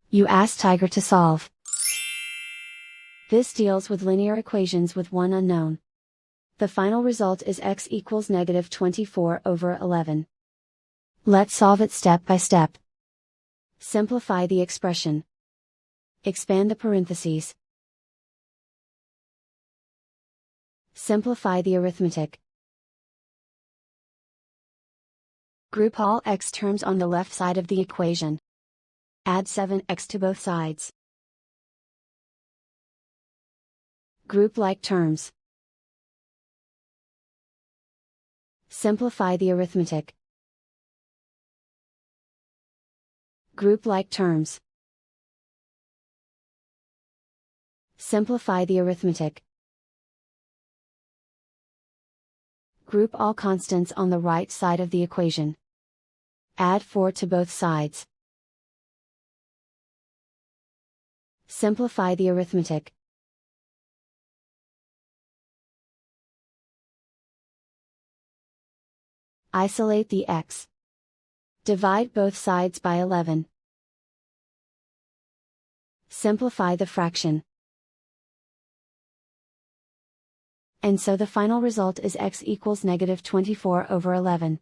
You ask Tiger to solve. This deals with linear equations with one unknown. The final result is x equals negative 24 over 11. Let's solve it step by step. Simplify the expression. Expand the parentheses. Simplify the arithmetic. Group all x terms on the left side of the equation. Add 7x to both sides. Group like terms. Simplify the arithmetic. Group like terms. Simplify the arithmetic. Group all constants on the right side of the equation. Add 4 to both sides. Simplify the arithmetic. Isolate the x. Divide both sides by 11. Simplify the fraction. And so the final result is x equals negative 24 over 11.